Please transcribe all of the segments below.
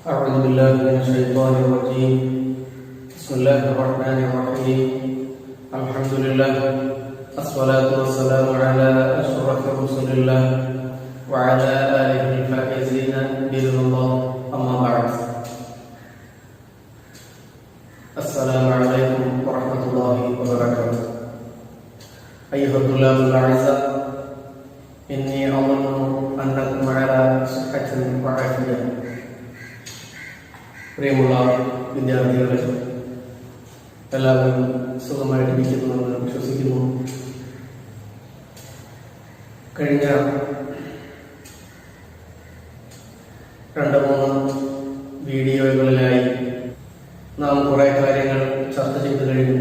أعوذ بالله من الشيطان الرجيم. بسم الله الرحمن الرحيم. الحمد لله الصلاة والسلام على أشرف رسول الله وعلى آله الفائزين بإذن الله. أما بعد. السلام عليكم ورحمة الله وبركاته. أيها الطلاب الأعزاء، إني أظن أنكم على صحة وعافية. പ്രിയമുള്ള വിദ്യാർത്ഥികളെ, എല്ലാവരും സുഖമായിട്ടിരിക്കുന്നുവെന്ന് വിശ്വസിക്കുന്നു. കഴിഞ്ഞ 2-3 വീഡിയോകളിലായി നാം കുറെ കാര്യങ്ങൾ ചർച്ച ചെയ്തു കഴിഞ്ഞു.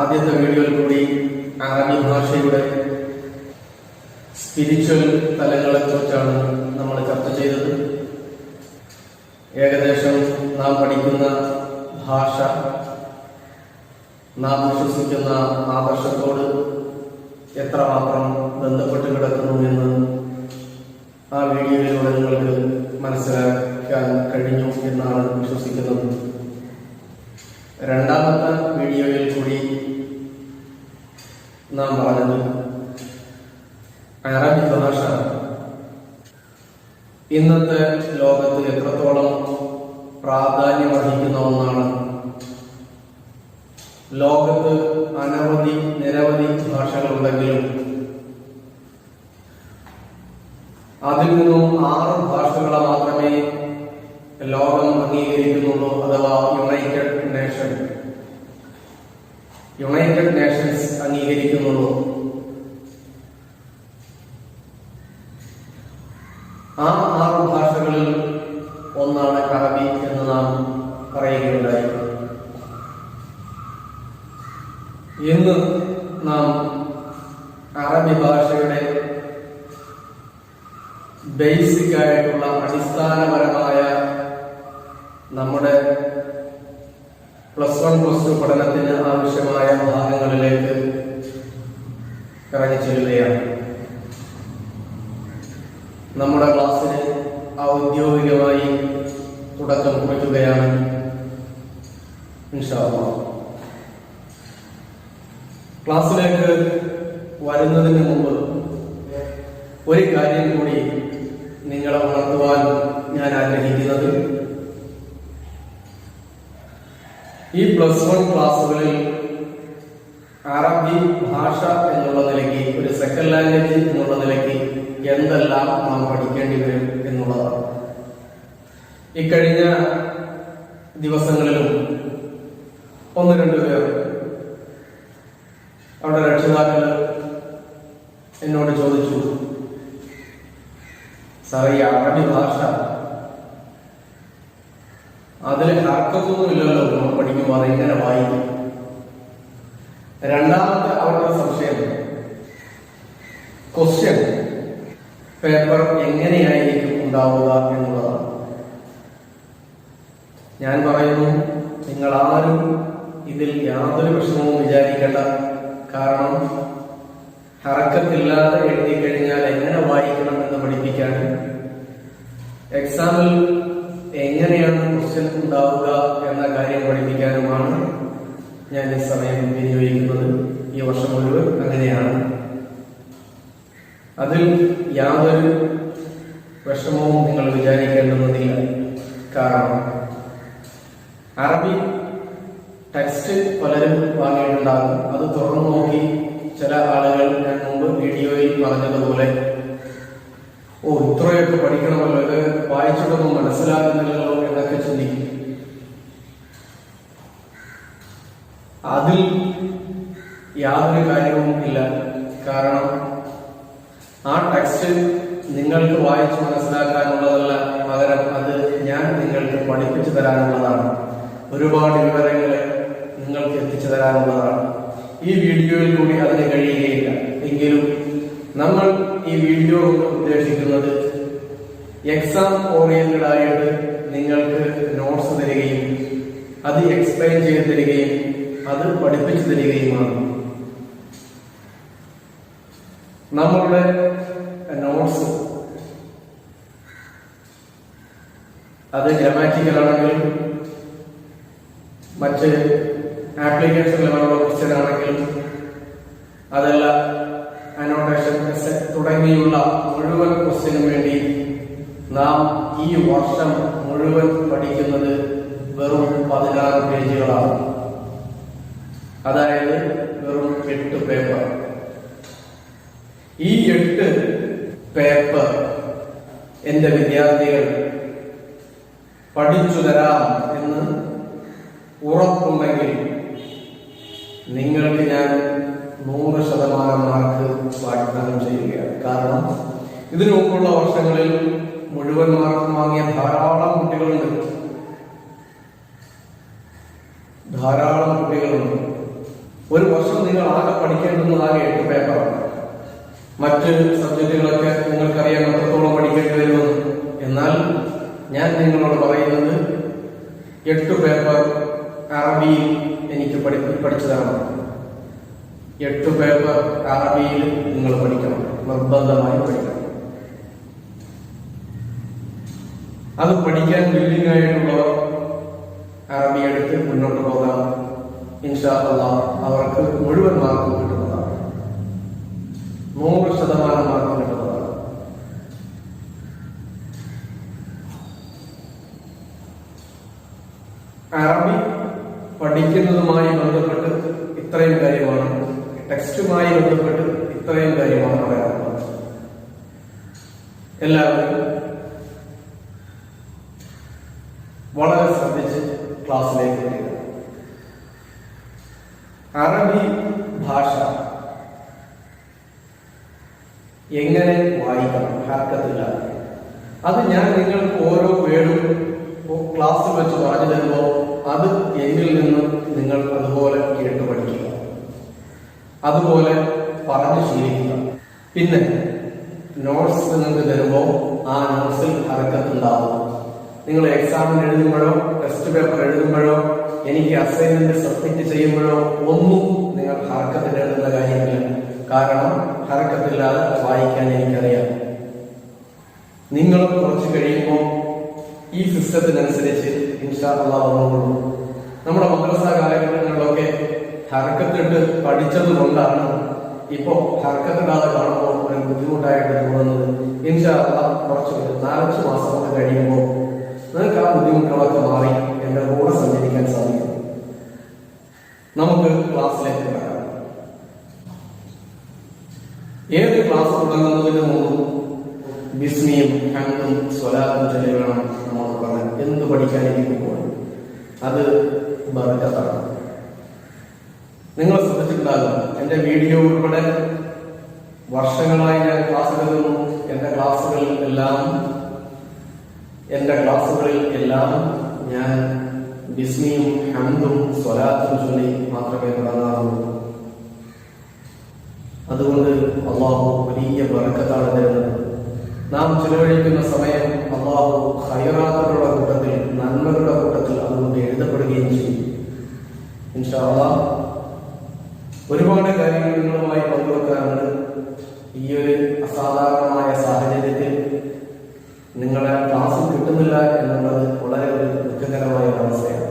ആദ്യത്തെ വീഡിയോയിൽ കൂടി അറബി ഭാഷയുടെ സ്പിരിച്വൽ തലങ്ങളെക്കുറിച്ചാണ് നമ്മൾ ചർച്ച ചെയ്തത്. ഏകദേശം നാം പഠിക്കുന്ന ഭാഷ, നാം വിശ്വസിക്കുന്ന ആദർശത്തോട് എത്രമാത്രം ബന്ധപ്പെട്ട് കിടക്കുന്നു എന്ന് ആ വീഡിയോയിലൂടെ നിങ്ങൾക്ക് മനസ്സിലാക്കാൻ കഴിഞ്ഞു എന്നാണ് വിശ്വസിക്കുന്നത്. രണ്ടാമത്തെ വീഡിയോയിൽ കൂടി നാം പറഞ്ഞത് അറബി ഭാഷ ഇന്നത്തെ ലോകത്ത് എത്രത്തോളം പ്രാധാന്യം അർഹിക്കുന്ന ഒന്നാണ്. ലോകത്ത് നിരവധി ഭാഷകളുണ്ടെങ്കിലും അതിൽ നിന്നും 6 ഭാഷകളെ മാത്രമേ ലോകം അംഗീകരിക്കുന്നുള്ളൂ, അഥവാ യുണൈറ്റഡ് നേഷൻസ് അംഗീകരിക്കുന്നുള്ളൂ. ആ 6 ഭാഷകളിൽ ഒന്നാണ് അറബി എന്ന് നാം പറയുകയുണ്ടായി. ഇന്ന് നാം അറബി ഭാഷയുടെ ബേസിക് ആയിട്ടുള്ള അടിസ്ഥാനപരമായ നമ്മുടെ +1 +2 പഠനത്തിന് ആവശ്യമായ ഭാഗങ്ങളിലേക്ക് ഇറങ്ങിച്ചെല്ലുകയാണ്. നമ്മുടെ ക്ലാസ്സിന് ഔദ്യോഗികമായി തുടക്കം കുറിക്കുകയാണ് ഇൻഷാ അല്ലാഹ്. ക്ലാസ്സിലേക്ക് വരുന്നതിന് മുമ്പ് ഒരു കാര്യം കൂടി നിങ്ങളെ ഉണർത്തുവാൻ ഞാൻ ആഗ്രഹിക്കുന്നത്, ഈ +1 ക്ലാസ്സുകളിൽ അറബി ഭാഷ എന്നുള്ള നിലയ്ക്ക്, ഒരു സെക്കൻഡ് ലാംഗ്വേജ് എന്നുള്ള നിലയ്ക്ക് എന്തെല്ലാം നാം പഠിക്കേണ്ടി വരും എന്നുള്ളതാണ്. ഇക്കഴിഞ്ഞ ദിവസങ്ങളിലും 1-2 പേർ അവിടെ രക്ഷിതാക്കൾ എന്നോട് ചോദിച്ചു, സാർ, ഈ അറബി ഭാഷ അതിൽ ഹർക്കത്തൊന്നുമില്ലല്ലോ, നമ്മൾ പഠിക്കുമ്പോൾ അതെങ്ങനെ വായിക്കും? രണ്ടാമത്തെ അവരുടെ സംശയം, ക്വസ്റ്റ്യൻ പേപ്പർ എങ്ങനെയായിരിക്കും ഉണ്ടാവുക എന്നുള്ളതാണ്. ഞാൻ പറയുന്നു, നിങ്ങൾ ആരും ഇതിൽ യാതൊരു വിഷമവും വിചാരിക്കേണ്ട. കാരണം ഹറക്കത്തില്ലാതെ എഴുതി കഴിഞ്ഞാൽ എങ്ങനെ വായിക്കണം എന്ന് പഠിപ്പിക്കാൻ, എക്സാമിൽ എങ്ങനെയാണ് ക്വസ്റ്റ്യൻ ഉണ്ടാവുക എന്ന കാര്യം പഠിപ്പിക്കാനുമാണ് ഞാൻ ഈ സമയം വിനിയോഗിക്കുന്നത്. ഈ വർഷം മുഴുവൻ അങ്ങനെയാണ്. അതിൽ യാതൊരു വിഷമവും നിങ്ങൾ വിചാരിക്കേണ്ടുന്നതില്ല. കാരണം അറബി ടെക്സ്റ്റ് പലരും വാങ്ങിയിട്ടുണ്ടാകും. അത് തുറന്നു നോക്കി ചില ആളുകൾ, ഞാൻ മുമ്പ് വീഡിയോയിൽ പറഞ്ഞതുപോലെ, ഇത്രയൊക്കെ പഠിക്കണമല്ലോ, ഇത് വായിച്ചിട്ടൊന്നും മനസ്സിലാകുന്നില്ലല്ലോ എന്നൊക്കെ ചിന്തിക്കും. അതിൽ യാതൊരു കാര്യവും ഇല്ല. കാരണം ആ ടെക്സ്റ്റ് നിങ്ങൾക്ക് വായിച്ച് മനസ്സിലാക്കാനുള്ളതല്ല, പകരം അത് ഞാൻ നിങ്ങൾക്ക് പഠിപ്പിച്ചു തരാനുള്ളതാണ്. ഒരുപാട് വിവരങ്ങളെ നിങ്ങൾക്ക് എത്തിച്ചു തരാനുള്ളതാണ്. ഈ വീഡിയോയിൽ കൂടി അതിന് കഴിയുകയില്ല. എങ്കിലും നമ്മൾ ഈ വീഡിയോ ഉദ്ദേശിക്കുന്നത് എക്സാം ഓറിയന്റഡ് ആയിട്ട് നിങ്ങൾക്ക് നോട്ട്സ് തരികയും അത് എക്സ്പ്ലെയിൻ ചെയ്ത് തരികയും അത് പഠിപ്പിച്ചു തരികയുമാണ്. നമ്മളുടെ നോട്ട്സ് അത് ഗ്രാമാറ്റിക്കൽ ആണെങ്കിലും മറ്റ് ആപ്ലിക്കേഷൻ ലെവലുള്ള ക്വസ്റ്റ്യൻ ആണെങ്കിലും അതല്ല അനോട്ടേഷൻ തുടങ്ങിയുള്ള മുഴുവൻ ക്വസ്റ്റ്യനും വേണ്ടി നാം ഈ വർഷം മുഴുവൻ പഠിക്കുന്നത് വെറും 16 പേജുകളാണ്. അതായത് വെറും 8 പേപ്പർ. ഈ 8 പേപ്പർ എന്റെ വിദ്യാർത്ഥികൾ പഠിച്ചു തരാം എന്ന് ഉറപ്പുണ്ടെങ്കിൽ നിങ്ങൾക്ക് ഞാൻ 100% മാർക്ക് വാഗ്ദാനം ചെയ്യുകയാണ്. കാരണം ഇതിനു മുമ്പുള്ള വർഷങ്ങളിൽ മുഴുവൻ മാർക്ക് വാങ്ങിയ ധാരാളം കുട്ടികളുണ്ട്. ഒരു വർഷം നിങ്ങൾ ആകെ പഠിക്കേണ്ടുന്നത് ആകെ 8 പേപ്പറാണ്. മറ്റ് സബ്ജക്റ്റുകളൊക്കെ നിങ്ങൾക്കറിയാൻ എത്രത്തോളം പഠിക്കേണ്ടി വരുമെന്ന്. എന്നാൽ ഞാൻ നിങ്ങളോട് പറയുന്നത് 8 പേപ്പർ അറബിയിൽ എനിക്ക് പഠിച്ചു തരണം. 8 പേപ്പർ അറബിയിൽ നിങ്ങൾ പഠിക്കണം, നിർബന്ധമായി പഠിക്കണം. അത് പഠിക്കാൻ വില്ലിംഗ് ആയിട്ടുള്ളവർ അറബി എടുത്ത് മുന്നോട്ട് പോകാം. ഇൻഷാ അല്ലാഹ് അവർക്ക് മുഴുവൻ മാർക്ക് കിട്ടുന്നതാണ്, 100% മാർക്ക് കിട്ടുന്നതാണ്. അറബി പഠിക്കുന്നതുമായി ബന്ധപ്പെട്ട് ഇത്രയും കാര്യമാണ്, ടെക്സ്റ്റുമായി ബന്ധപ്പെട്ട് ഇത്രയും കാര്യമാണ് പറയാറുള്ളത്. എല്ലാവരും വളരെ ശ്രദ്ധിച്ച് ക്ലാസ്സിലേക്ക് വരിക. അറബി ഭാഷ എങ്ങനെ വായിക്കണം ഹർക്കത്തില്ലാതെ, അത് ഞാൻ നിങ്ങൾക്ക് ഓരോ വേർഡും ക്ലാസ്സിൽ വെച്ച് പറഞ്ഞു തരുമ്പോൾ അത് എന്നിൽ നിന്ന് നിങ്ങൾ അതുപോലെ കേട്ട് പഠിക്കുക, അതുപോലെ പറഞ്ഞു ശീലിക്കുക. പിന്നെ നോട്ട്സ് നിങ്ങൾക്ക് തരുമ്പോൾ ആ നോട്ട്സിൽ ഹർക്കത്തുണ്ടാവും. നിങ്ങൾ എക്സാമിന് എഴുതുമ്പോഴോ ടെസ്റ്റ് പേപ്പർ എഴുതുമ്പോഴോ എനിക്ക് അസൈൻമെന്റ് സബ്മിറ്റ് ചെയ്യുമ്പോഴോ ഒന്നും നിങ്ങൾ ഹർക്കത്തിൽ എഴുതുന്ന കാര്യമില്ല. കാരണം ഹർക്കത്തില്ലാതെ വായിക്കാൻ എനിക്കറിയാം. നിങ്ങൾ കുറച്ച് കഴിയുമ്പോൾ ഈ സിസ്റ്റത്തിനനുസരിച്ച് ഇൻഷാ അല്ലാഹ് വന്നോളൂ. നമ്മുടെ മദ്രസ കാലഘട്ടങ്ങളിലൊക്കെ ഹർക്കത്തിട്ട് പഠിച്ചത് കൊണ്ടാണ് ഇപ്പോ ഹർക്കത്തില്ലാതെ കാണുമ്പോൾ ഒരു ബുദ്ധിമുട്ടായിട്ട് തോന്നുന്നത്. ഇൻഷാ അല്ലാഹ് കുറച്ച് 4 മാസം കൊണ്ട് കഴിയുമ്പോൾ നിങ്ങൾക്ക് ആ ബുദ്ധിമുട്ടുകളൊക്കെ മാറി എന്റെ കൂടെ സഞ്ചരിക്കാൻ സാധിക്കും. നമുക്ക് ക്ലാസ്സിലേക്ക് വരാം. ഏത് ക്ലാസ് തുടങ്ങുന്നതിന് മുമ്പ് ബിസ്മിയും ഹംദും സ്വലാത്തും ചൊല്ലി വേണം നമ്മൾ തുടങ്ങാൻ. എന്ത് പഠിക്കാനിരിക്കുമ്പോൾ അത് ബർക്കത്താണ്. നിങ്ങൾ ശ്രദ്ധിച്ചിട്ടുണ്ടാകും, എന്റെ വീഡിയോ ഉൾപ്പെടെ വർഷങ്ങളായി ഞാൻ ക്ലാസ് എടുക്കുന്നു. എന്റെ ക്ലാസ്സുകളിൽ എല്ലാം ഞാൻ ബിസ്മിയും ഹംദും സ്വലാത്തും ചൊല്ലി മാത്രമേ തുടങ്ങാറുള്ളൂ. അതുകൊണ്ട് അല്ലാഹു വലിയ ബർക്കത്താണ് തരുന്നത്. നാം ചിലവഴിക്കുന്ന സമയം അല്ലാഹു ഖൈറാത്തുകളുടെ കൂട്ടത്തിൽ, നന്മകളുടെ കൂട്ടത്തിൽ അതുകൊണ്ട് എഴുതപ്പെടുകയും ചെയ്യും. ഇൻഷാ അല്ലാഹ് ഒരുപാട് കാര്യങ്ങൾ നിങ്ങളുമായി പങ്കുവെക്കാറുണ്ട്. ഈ ഒരു അസാധാരണമായ സാഹചര്യത്തിൽ നിങ്ങളെ ക്ലാസ് കിട്ടുന്നില്ല എന്നുള്ളത് വളരെ ഒരു ദുഃഖകരമായ അവസ്ഥയാണ്.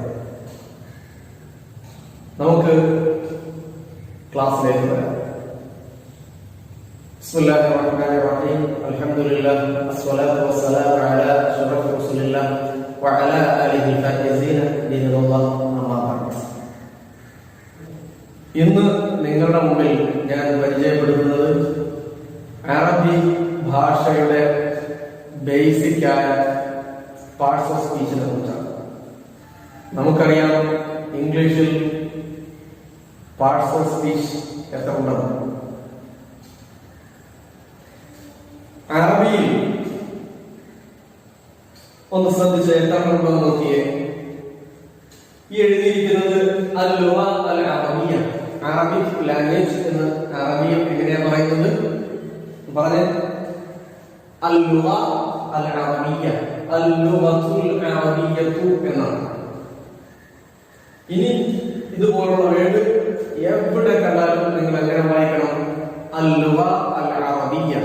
നമുക്ക് ക്ലാസ്സിലേക്ക് വരാം. ബിസ്മില്ലാഹിർ റഹ്മാനിർ റഹീം. അൽഹംദുലില്ലാഹ് വസ്സലാത്തു വസ്സലാമു അലാ അഷ്റഫി റസൂലില്ലാഹ് വഅലാ ആലിഹി ഫായിസീന ബിറളില്ലാഹ് അമ്മാ ബഅദ്. ഇന്ന് നിങ്ങളുടെ മുമ്പിൽ ഞാൻ പരിചയപ്പെടുത്തുന്നത് അറബി ഭാഷയുടെ ബേസിക്കായ പാർട്സ് ഓഫ് സ്പീച്ചിനെ കുറിച്ചാണ്. നമുക്കറിയാം ഇംഗ്ലീഷിൽ പാർട്സ് ഓഫ് സ്പീച്ച് എത്ര ഉണ്ടെന്ന്. അറബിയിൽ ഒന്ന് ശ്രദ്ധിച്ച് എത്ര ഉണ്ടെന്ന് നോക്കിയേ. ഈ എഴുതിയിരിക്കുന്നത് അൽ-ലുഗ അൽ-അറബിയ്യ, അറബിക് ലാംഗ്വേജ് എന്ന് അറബിയിൽ എങ്ങനെയാ പറയുന്നത്? പറഞ്ഞ അൽ-ലുഗ അൽ-അറബിയ്യ, അൽ-ലുഗത്തുൽ അറബിയ്യത്തു എന്നാണ്. ഇനി ഇതുപോലുള്ള വേർഡ് എവിടെ കണ്ടാലും നിങ്ങൾ എങ്ങനെ വായിക്കണം? അൽ-ലുഗ അൽ-അറബിയ്യ.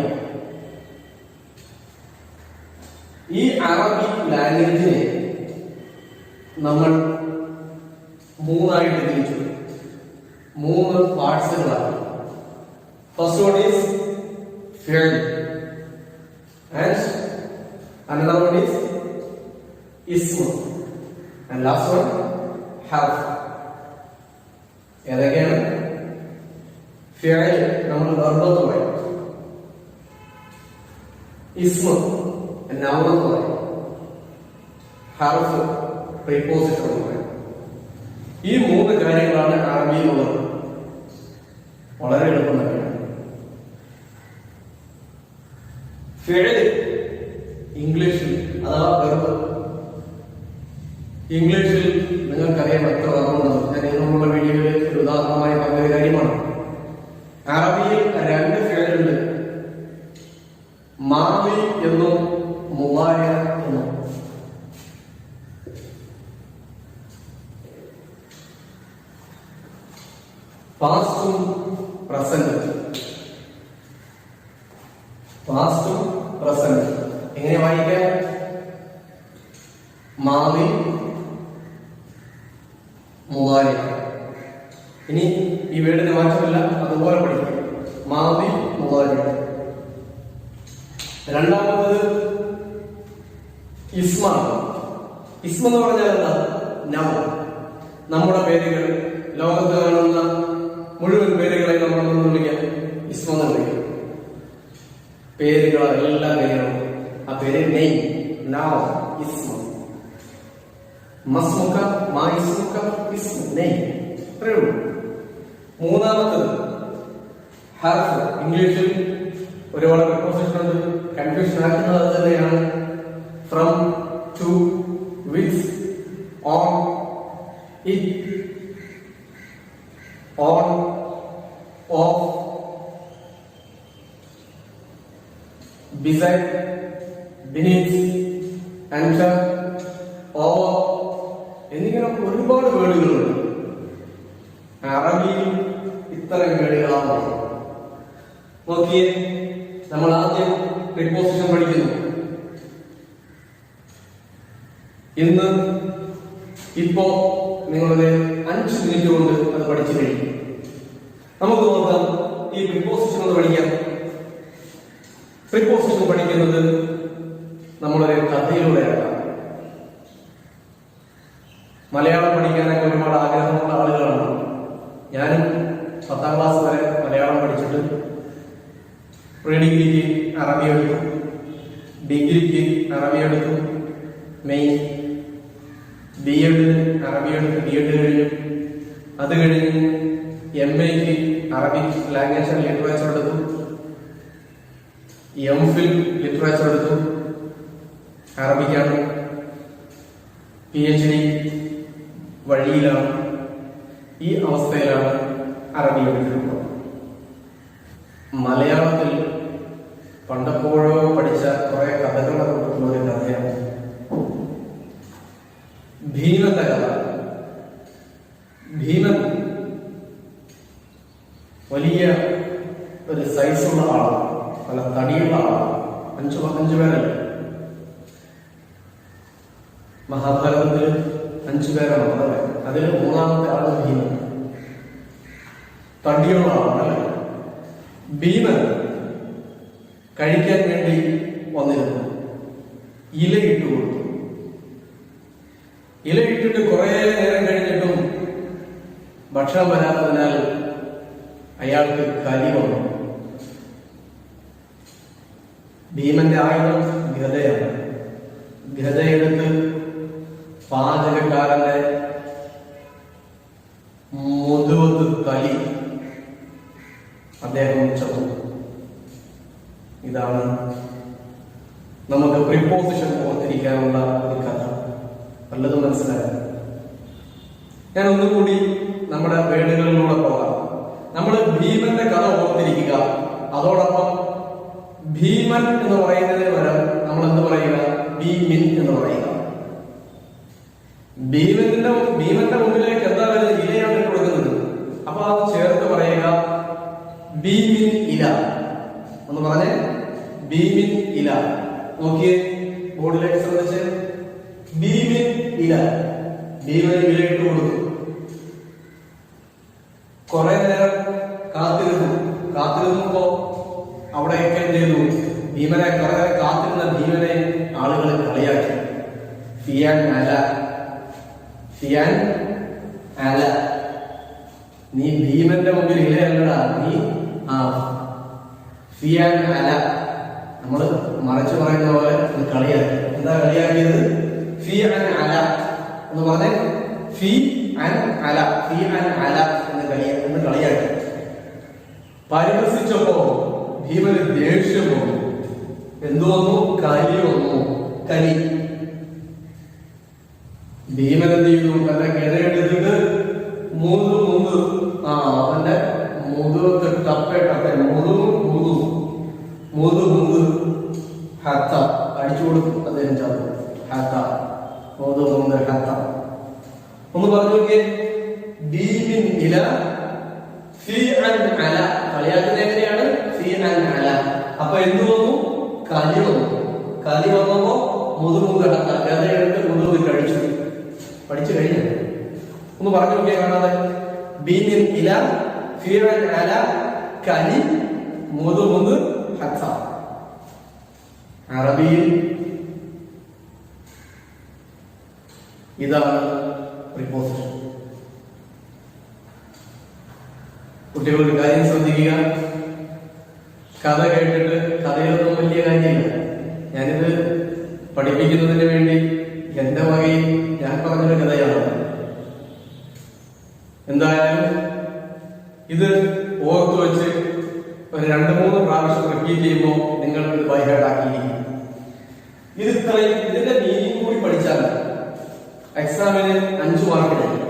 ഈ അറബി ലാംഗ്വേജിനെ നമ്മൾ മൂന്നായിട്ട് തിരിച്ചു, 3 പാർട്സുകളാണ്. First one is fuel and another one is ism and last one harf. ഏതൊക്കെയാണ്? ഫിഅൽ നമ്മൾ വെർബ് എന്ന് പറയും, ഇസ്മ നൗൺ എന്ന് പറയും, ഹർഫ് പ്രീപോസിഷൻ എന്ന് പറയും. ഈ 3 കാര്യങ്ങളാണ് അറബിയിലുള്ളത്. വളരെ എളുപ്പം തന്നെയാണ്. ഫിഅൽ ഇംഗ്ലീഷിൽ അഥവാ വെർബ്, ഇംഗ്ലീഷിൽ നിങ്ങൾക്കറിയാം എത്ര വെർബുണ്ടെന്ന്. ഞാൻ ഇതിനുള്ള വീഡിയോയിൽ ഒരു ഉദാഹരണമായി പറഞ്ഞൊരു കാര്യമാണ്. അറബിയിൽ 2 ഫിഅലുണ്ട്, മാദി എന്നും മുളാരി എന്നും. പാസ്റ്റും പ്രസന്റ്. പാസ്റ്റും പ്രസന്റ് എങ്ങനെ വായിക്കാം? മാദി മുളാരി. ഇനി ഈ വേർഡിന് മാറ്റമില്ല, അതുപോലെ പഠിക്കും. മാദി മുളാരി. രണ്ടാമത് ഇസ്മ. ഇസ്മ എന്ന് പറഞ്ഞാൽ എന്താ? നൗൺ. നമ്മുടെ പേരുകൾ, ലോകത്ത് കാണുന്ന മുഴുവൻ പേരുകളെ നമ്മൾ വിളിക്കാം ഇസ്മ എന്ന് വിളിക്കാം. പേരുകൾ, എല്ലാ പേരുകളും, ആ പേര് നെയിം, നൗൺ, ഇസ്മ. മസ്മുക, മാ ഇസ്മുക, ഇസ്മ, നെയിം. അത്രയേ ഉള്ളൂ. മൂന്നാമത്തത് ഹർഫ്. ഇംഗ്ലീഷിൽ ഒരുപാട് പ്രിപ്പോസിഷൻ ഉണ്ട്, കൺഫ്യൂഷൻ ആക്കുന്നത് അത് തന്നെയാണ്. From, to, with, on, it, on, off, beside, beneath, under, over എന്നിങ്ങനെ ഒരുപാട് വേർഡുകളുണ്ട്. അറബിയിൽ ഇത്തരം വേർഡുകളാണ്. നോക്കിയേ, നമ്മൾ ആദ്യം പ്രിപ്പോസിഷൻ പഠിക്കുന്നു. ഇന്ന് ഇപ്പോ നിങ്ങളുടെ 5 മിനിറ്റ് കൊണ്ട് അത് പഠിച്ചു കഴിയും. നമുക്ക് നോക്കാം ഈ പ്രിപ്പോസിഷൻ ഒന്ന് പഠിക്കാം. പ്രിപ്പോസിഷൻ പഠിക്കുന്നത് നമ്മളൊരു കഥയിലൂടെയാണ്. മലയാളം പഠിക്കാനൊക്കെ ഒരുപാട് ആഗ്രഹമുള്ള ആളുകളാണ്. ഞാനും 10ാം ക്ലാസ് വരെ മലയാളം പഠിച്ചിട്ട് പ്രീ ഡിഗ്രിക്ക് അറബി എടുത്തു, ഡിഗ്രിക്ക് അറബി എടുത്തു, മെയിൻ BEd അറബി എടുത്ത് BEd കഴിഞ്ഞു. അത് കഴിഞ്ഞ് MAക്ക് അറബിക് ലാംഗ്വേജ് ആൻഡ് ലിറ്ററേച്ചർ എടുത്തു, MPhil ലിറ്ററേച്ചർ എടുത്തു, അറബിക്കാണ്. PhD വഴിയിലാണ്. ഈ അവസ്ഥയിലാണ് അറബി എടുത്തിട്ടുള്ളത്. മലയാളത്തിൽ പണ്ടെപ്പോഴോ പഠിച്ച കുറെ കഥകളൊക്കെ കിട്ടുന്ന ഒരു കഥയാണ് ഭീമന്റെ കഥ. ഭീമൻ വലിയ ഒരു സൈസുള്ള ആളാണ്, നല്ല തടിയുള്ള ആളാണ്. 5 പേരല്ല, മഹാഭാരതത്തിൽ 5 പേരാണ് അല്ലേ? അതിൽ 3ാമത്തെ ആള് ഭീമൻ, തടിയുള്ള ആളാണ്. ഭീമൻ കഴിക്കാൻ വേണ്ടി വന്നിരുന്നു. ഇലയിട്ടു കൊടുത്തു. ഇലയിട്ടിട്ട് കുറെ നേരം കഴിഞ്ഞിട്ടും ഭക്ഷണം വരാത്തതിനാൽ അയാൾക്ക് കലി വന്നു. ഭീമന്റെ ആയുധം ഗദയാണ്. ഗദയെടുത്ത് പാചകക്കാരന്റെ മുതുവത്ത് തലി അദ്ദേഹം ചത്തു. ഇതാണ് നമുക്ക് പ്രിപ്പോസിഷൻ ഓർത്തിരിക്കാനുള്ള ഒരു കഥ. നല്ലത് മനസ്സിലായി. ഞാൻ ഒന്നുകൂടി നമ്മുടെ വേർഡുകളിലൂടെ പോകാം. നമ്മൾ ഭീമന്റെ കഥ ഓർത്തിരിക്കുക. അതോടൊപ്പം ഭീമൻ എന്ന് പറയുന്നതിന് പകരം നമ്മൾ എന്ത് പറയുക? ഭീമിൻ എന്ന് പറയുക. ഭീമന്റെ മുമ്പിലേക്ക് എന്താ വരുന്നത്? ഇലയാണ് കൊടുക്കുന്നത്. അപ്പൊ അത് ചേർത്ത് പറയുക ഭീമിൻ ഇല എന്ന് പറഞ്ഞ് ഭീമിൻ ഇല. നോക്കിയേ, ബോർഡിലേക്ക് ശ്രദ്ധിച്ച്. ബീമിൻ ഇല, ഭീമന് ഇലയിട്ട് കൊടുത്തു. കുറെ നേരം കാത്തിരുന്നപ്പോ അവിടെയൊക്കെ എന്ത് ചെയ്തു? ഭീമനെ കുറെ നേരം കാത്തിരുന്ന ഭീമനെ ആളുകൾ കളിയാക്കി. ഫിയാൻ അല, ഫിയാൻ അല, നീ ഭീമന്റെ മുമ്പിൽ ഇലയല്ലടാ, നീ ഫിയാൻ അല. നമ്മള് മറിച്ച് പറയുന്ന പോലെ കളിയാക്കി. എന്താ കളിയാക്കിയത്? ഫി അൻ അല എന്ന് പറഞ്ഞേ. ഫി അൻ അല, ഫി അൻ അല എന്ന് കളിയാക്കി. പരിഹസിച്ചപ്പോ ഭീമന് ദേഷ്യം വന്നു. എന്തു വന്നു? കലി വന്നു. കലി. ഭീമൻ എന്ത് ചെയ്തു? തന്റെ കിടയെടുത്തിട്ട് അവന്റെ മുതുകത്ത് ടപ്പേ മുതു ഹത്ത അടിച്ചു കൊടുത്തു. അദ്ദേഹം ചാത്തു. ഹത്ത ഹത്ത. ഒന്ന് പറഞ്ഞു നോക്കിയേ. ബീമിൻ ഇല ഫി അൻ അല. കളിയാക്കുന്നത് എങ്ങനെയാണ്? ഫി അൻ അല. അപ്പൊ എന്ത് വന്നു? കലി വന്നു. കലി വന്നപ്പോ മുതു ഹത്ത, ഗതയെടുത്ത് മുതു കഴിച്ചു. പഠിച്ചു കഴിഞ്ഞു. ഒന്ന് പറഞ്ഞു നോക്കിയാ കാണാതെ. ബീമിൻ ഇല ഫി അൻ അല കലി മുതു ഹത്ത. അറബിയിൽ ഇതാണ് പ്രിപ്പോസിഷൻ. കുട്ടികളുടെ കാര്യം ശ്രദ്ധിക്കുക. കഥ കേട്ടിട്ട് കഥയിലൊന്നും വലിയ കാര്യമില്ല. ഞാനിത് പഠിപ്പിക്കുന്നതിന് വേണ്ടി എന്റെ വകയിൽ ഞാൻ പറഞ്ഞൊരു കഥയാണ്. എന്തായാലും ഇത് ഓർത്തു വെച്ച് ഒരു 2-3 പ്രാവശ്യം റിപ്പീറ്റ് ചെയ്യുമ്പോൾ നിങ്ങൾക്ക് ഇത് ബൈഹാർട്ടാക്കിയിരിക്കും. ഇത് ഇത്രയും ഇതിന്റെ മീനിങ് കൂടി പഠിച്ചാൽ എക്സാമിന് 5 മാർക്ക് കിട്ടും.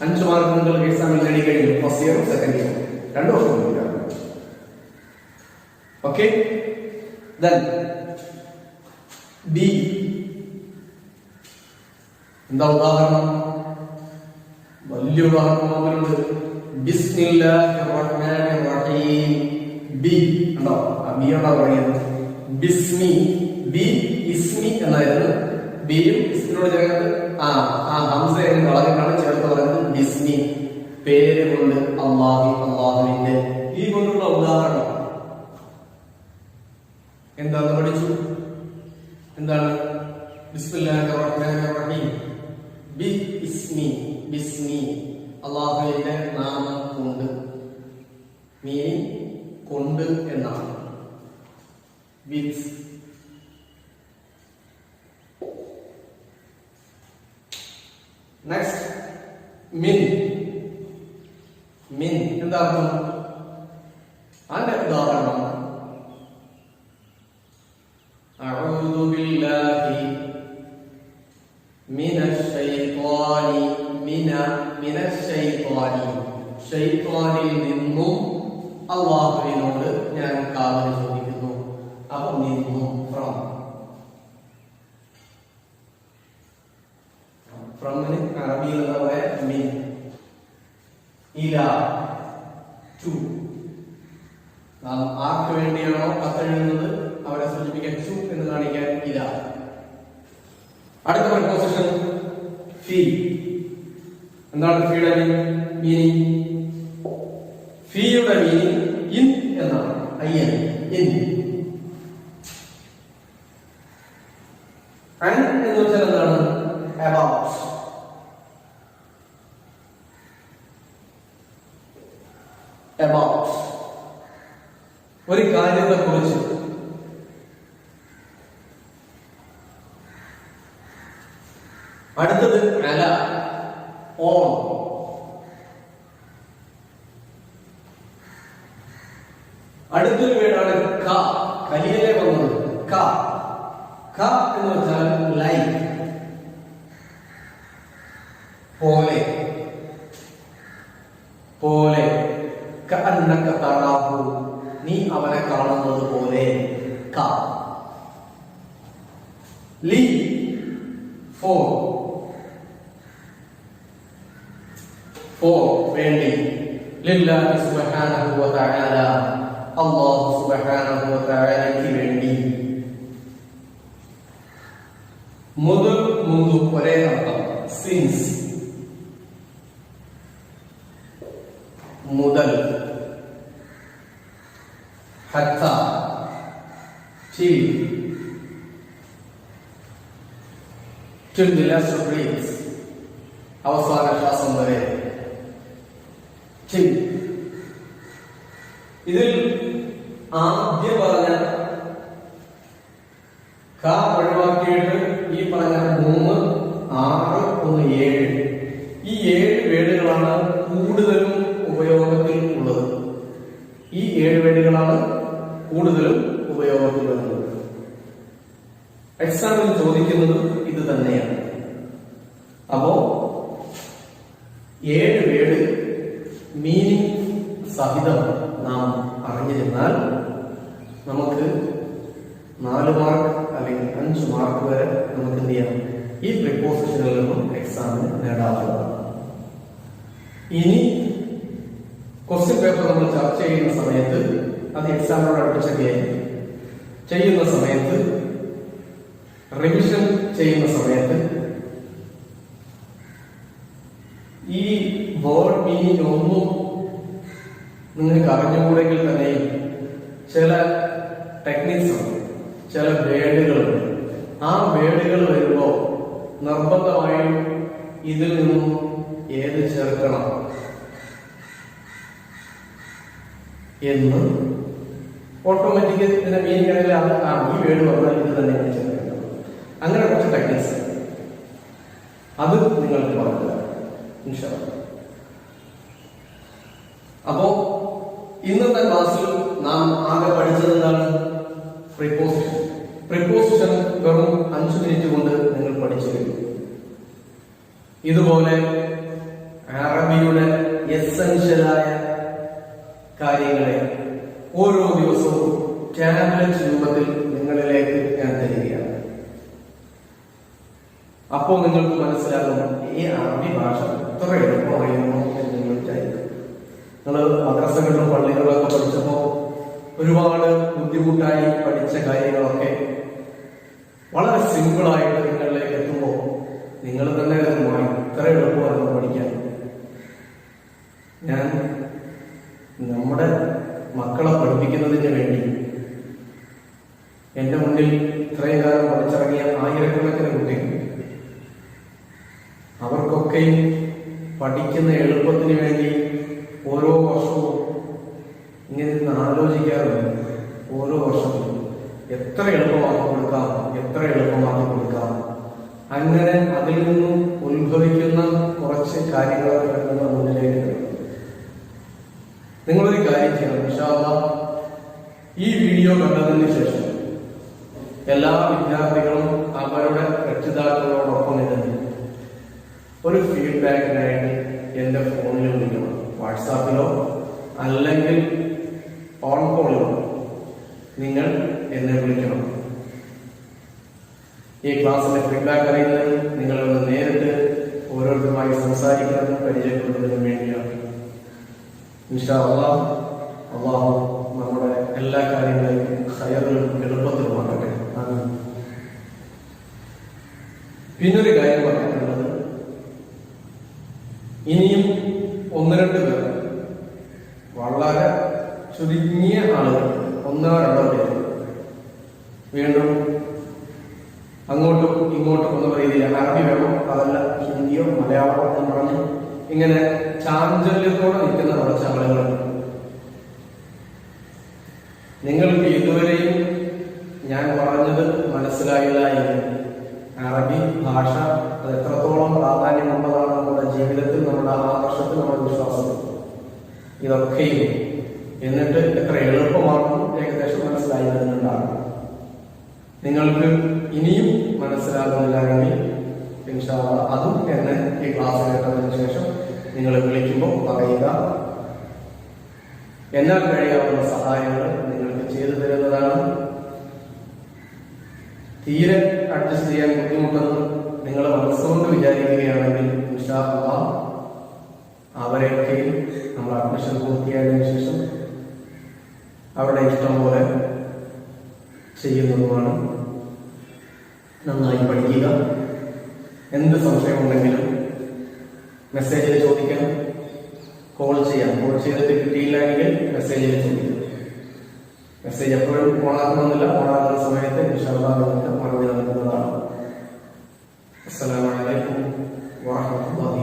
5 മാർക്ക് നിങ്ങൾക്ക് എക്സാമിൽ നേടിക്കഴിഞ്ഞു. ഫസ്റ്റ് ഇയറും സെക്കൻഡ് ഇയറും 2 വർഷം കൂടിയാണ്. ഓക്കെ. ബി എന്താ ഉദാഹരണം? വലിയ ഉദാഹരണങ്ങളുണ്ട്. ബിസ്മില്ലാഹിർ റഹ്മാനിർ റഹീം. ബി ഉണ്ടോ? ബി ഉണ്ടോ പറയുന്നത്? ബിസ്മി. ബി ഇസ്മി എന്നായിരുന്നു. ബിയും ഇസ്മിനോട് ചേർത്ത് ഹംസയും കളഞ്ഞിട്ടാണ് ചേർത്ത് പറയുന്നത് ബിസ്മി. പേര് കൊണ്ട് അള്ളാഹുവിന്റെ. ഈ കൊണ്ടുള്ള ഉദാഹരണം എന്താന്ന് പഠിച്ചു? എന്താണ്? ബിസ്മില്ലാഹിർ റഹ്മാനിർ റഹീം. ബി ഇസ്മി, ബിസ്മി അള്ളാഹുവിന്റെ നാമം കൊണ്ട്. മീനിങ് കൊണ്ട് എന്നാണ്. വിത്ത്. നെക്സ്റ്റ് മിൻ. മിൻ എന്താ അർത്ഥം? അതിന്റെ ഉദാഹരണം അഊദു ബില്ലാഹി മിനശ് ശൈത്വാനി. മിനശ് ശൈത്വാനി, ശൈത്വാനിൽ നിന്നും അല്ലാഹുവിനോട് ഞാൻ കാവൽ ചോദിക്കുന്നു. അപ്പൊ നിന്നും ഫ്രമിന് അറബിയിൽ എന്താ പറയാ? മിൻ. ഇല, ടു. നാം ആർക്ക് വേണ്ടിയാണോ കത്തെഴുതുന്നത് അവരെ സൂചിപ്പിക്കാൻ ടു എന്ന് കാണിക്കാൻ ഇല. അടുത്ത പ്രിപ്പോസിഷൻ ഫീ. എന്താണ് ഫീയുടെ മീനിങ്? ഫീയുടെ മീനിങ് ഇൻ എന്നാണ്. അയ്യൻ, ഇൻ. അൻ എന്ന് വെച്ചാൽ എന്താണ്? about. About ഒരു കാര്യത്തെ കുറിച്ച്. അടുത്തത് അല, ഓൺ. അടുത്തൊരു വേർഡാണ് ക. കലിയിലെ വന്നത് ക. ക എന്ന് വെച്ചാൽ ലൈക്ക്, പോലെ. പോലെ. കഅന്നക തറാഹു, നീ അവനെ കാണുന്നത് പോലെ. ക. ലി, ഫോർ. ഫോർ വേണ്ടി. ലില്ലാഹി സുബ്ഹാനഹു വ തആല, അല്ലാഹു സുബ്ഹാനഹു വ തആലയ്ക്ക് വേണ്ടി. മുതൽ മുന്തു ഒരേ അർത്ഥം. സിൻസ് മുതൽ, ഹത്ത till the last breath, അവസാന ശ്വാസം വരെ. till. ഇതിൽ ആദ്യം പറഞ്ഞ ക ഒഴിവാക്കിയിട്ട് ഈ പറഞ്ഞ 3, 6, 1, 7 ഈ 7 വേടുകളാണ് കൂടുതലും ഉപയോഗത്തിൽ ഉള്ളത്. ഈ 7 വേടുകളാണ് കൂടുതലും ഉപയോഗത്തിൽ വരുന്നത്. എക്സാമിൽ ചോദിക്കുന്നത് ഇത് തന്നെയാണ്. അപ്പോ 7 വേട് മീനിങ് സഹിതം നാം അറിഞ്ഞിരുന്നാൽ നമുക്ക് 4 മാർക്ക് അല്ലെങ്കിൽ 5 മാർക്ക് വരെ നമുക്ക് എന്ത് ചെയ്യാം, ഈ പ്രിപ്പോസിഷനിൽ നിന്നും എക്സാമിന് നേടാവുന്നതാണ്. ഇനി ക്വസ്റ്റ്യൻ പേപ്പർ നമ്മൾ ചർച്ച ചെയ്യുന്ന സമയത്ത്, അത് എക്സാമിനോട് അടുപ്പിച്ചൊക്കെ ചെയ്യുന്ന സമയത്ത്, റിവിഷൻ ചെയ്യുന്ന സമയത്ത് ഈ വേർഡ് മീനിങ് ഒന്നും നിങ്ങൾക്ക് അറിഞ്ഞുകൂടെങ്കിൽ തന്നെയും ചില ടെക്നിക്സ് ഉണ്ട്, ചില വേർഡുകളുണ്ട്. ആ വേർഡുകൾ വരുമ്പോൾ നിർബന്ധമായും ഇതിൽ നിന്നും ഏത് ചേർക്കണം എന്ന് ഓട്ടോമാറ്റിക്കലി ഇതിന്റെ മീനിങ് ആണെങ്കിൽ ഈ വേർഡ് പറഞ്ഞാൽ ഇത് തന്നെയാണ് ചേർക്കേണ്ടത്. അങ്ങനെ കുറച്ച് ടെക്നിക്സ് അത് നിങ്ങൾക്ക് പറഞ്ഞു ഇൻഷാ അല്ലാഹ്. അപ്പോ ഇന്നത്തെ ക്ലാസ്സിൽ നാം ആകെ പഠിച്ചത് എന്താണ്? പ്രിപ്പോസിഷൻ. പ്രിപ്പോസിഷൻ വെറും 5 മിനിറ്റ് കൊണ്ട് നിങ്ങൾ പഠിച്ചു കഴിഞ്ഞു. ഇതുപോലെ അറബിയുടെ എസൻഷ്യലായ കാര്യങ്ങളെ ഓരോ ദിവസവും ടാബ്ലറ്റ് രൂപത്തിൽ നിങ്ങളിലേക്ക് ഞാൻ തരികയാണ്. അപ്പോൾ നിങ്ങൾക്ക് മനസ്സിലാകും ഈ അറബി ഭാഷ എത്ര എളുപ്പമായിരുന്നു എന്ന് നിങ്ങൾ വിചാരിക്കും. നിങ്ങൾ മദ്രസകളിലും പള്ളികളിലൊക്കെ പഠിച്ചപ്പോൾ ഒരുപാട് ബുദ്ധിമുട്ടായി പഠിച്ച കാര്യങ്ങളൊക്കെ വളരെ സിമ്പിളായിട്ട് നിങ്ങളിലേക്ക് എത്തുമ്പോൾ നിങ്ങൾ തന്നെ കരുതുമായി ഇത്ര എളുപ്പമായിരുന്നു പഠിക്കാൻ. ഞാൻ നമ്മുടെ മക്കളെ പഠിപ്പിക്കുന്നതിന് വേണ്ടി എന്റെ മുന്നിൽ ഇത്രയും കാലം പഠിച്ചിറങ്ങിയ ആയിരക്കണക്കിന് കുട്ടികൾ, അവർക്കൊക്കെയും പഠിക്കുന്ന എളുപ്പത്തിന് വേണ്ടി ഓരോ വർഷവും ഇങ്ങനെ ആലോചിക്കാറുണ്ട്. ഓരോ വർഷവും എത്ര എളുപ്പമാക്കി കൊടുക്കാം, എത്ര എളുപ്പമാക്കി കൊടുക്കാം. അങ്ങനെ അതിൽ നിന്നും ഉത്ഭവിക്കുന്ന കുറച്ച് കാര്യങ്ങളൊക്കെ നിങ്ങളുടെ മുന്നിലേക്ക് നിങ്ങളൊരു കാര്യം ചെയ്യണം. ഇൻഷാ അല്ലാഹ് ഈ വീഡിയോ കണ്ടതിന് ശേഷം എല്ലാ വിദ്യാർത്ഥികളും അവരുടെ രക്ഷിതാക്കളോടൊപ്പം ഇരുന്ന് ഒരു ഫീഡ്ബാക്കിനായിട്ട് എന്റെ ഫോണിൽ വിളിക്കണം. വാട്സാപ്പിലോ അല്ലെങ്കിൽ ഫോൺ കോളിലോ നിങ്ങൾ എന്നെ വിളിക്കണം. ഈ ക്ലാസ്സിന്റെ ഫീഡ്ബാക്ക് അറിയുന്നത് നിങ്ങളൊന്ന് നേരിട്ട് ഓരോരുത്തരുമായി സംസാരിക്കുന്നതിനും പരിചയപ്പെടുന്നതിനും വേണ്ടിയാണ്. ഇൻഷാ അല്ലാഹ് അല്ലാഹു നമ്മുടെ എല്ലാ കാര്യങ്ങളെയും ഖൈറും എളുപ്പത്തിലുമാക്കട്ടെ. പിന്നൊരു കാര്യം പറയാനുള്ളത്, ഇനിയും 1-2 പേർ, വളരെ ചുരുങ്ങിയ ആളുകൾ, 1-2 പേര് വീണ്ടും അങ്ങോട്ടും ഇങ്ങോട്ടും ഒന്നും രീതിയിൽ അറബി വേണോ അതല്ല ഹിന്ദിയോ മലയാളമോ എന്ന് പറഞ്ഞ് ഇങ്ങനെ ചാഞ്ചല്യത്തോടെ നിൽക്കുന്ന കുറച്ച് ആളുകളുണ്ട്. നിങ്ങൾക്ക് ഇതുവരെയും ഞാൻ പറഞ്ഞത് മനസ്സിലായില്ല എങ്കിൽ അറബി ഭാഷ അത് എത്രത്തോളം പ്രാധാന്യമുള്ളതാണ് നമ്മുടെ ജീവിതത്തിൽ, നമ്മുടെ ആദർശത്തിൽ, നമ്മുടെ വിശ്വാസത്തിൽ, ഇതൊക്കെയും എന്നിട്ട് എത്ര എളുപ്പമാണെന്നും ഏകദേശം മനസ്സിലായി വരുന്നുണ്ടാകും. നിങ്ങൾക്ക് ഇനിയും മനസ്സിലാകുന്നില്ലെങ്കിൽ ഇൻഷാ അല്ലാഹ് അതും എന്നെ ഈ ക്ലാസ് കേട്ടതിന് ശേഷം നിങ്ങൾ വിളിക്കുമ്പോൾ പറയുക. എന്നാൽ കഴിയാവുന്ന സഹായങ്ങൾ നിങ്ങൾക്ക് ചെയ്തു തരുന്നതാണ്. തീരെ അഡ്ജസ്റ്റ് ചെയ്യാൻ ബുദ്ധിമുട്ടെന്ന് നിങ്ങൾ മനസ്സുകൊണ്ട് വിചാരിക്കുകയാണെങ്കിൽ ഇൻഷാ അല്ലാഹ് അവരെയൊക്കെ നമ്മൾ അഡ്മിഷൻ പൂർത്തിയായതിനു ശേഷം അവരുടെ ഇഷ്ടം പോലെ ചെയ്യുന്നതുമാണ്. നന്നായി പഠിക്കുക. എന്ത് സംശയമുണ്ടെങ്കിലും മെസ്സേജിൽ ചോദിക്കാം, കോൾ ചെയ്യാം. കോൾ ചെയ്തിട്ട് കിട്ടിയില്ലെങ്കിൽ മെസ്സേജിൽ ചോദിക്കാം. മെസ്സേജ് എപ്പോഴും ഓണാക്കണമെന്നില്ല. ഓണാക്കുന്ന സമയത്ത് ഇൻഷാല്ലാഹ് നമുക്ക് മറുപടി നൽകുന്നതാണ്. അസ്സലാമു അലൈക്കും വറഹ്മത്തുള്ളാഹി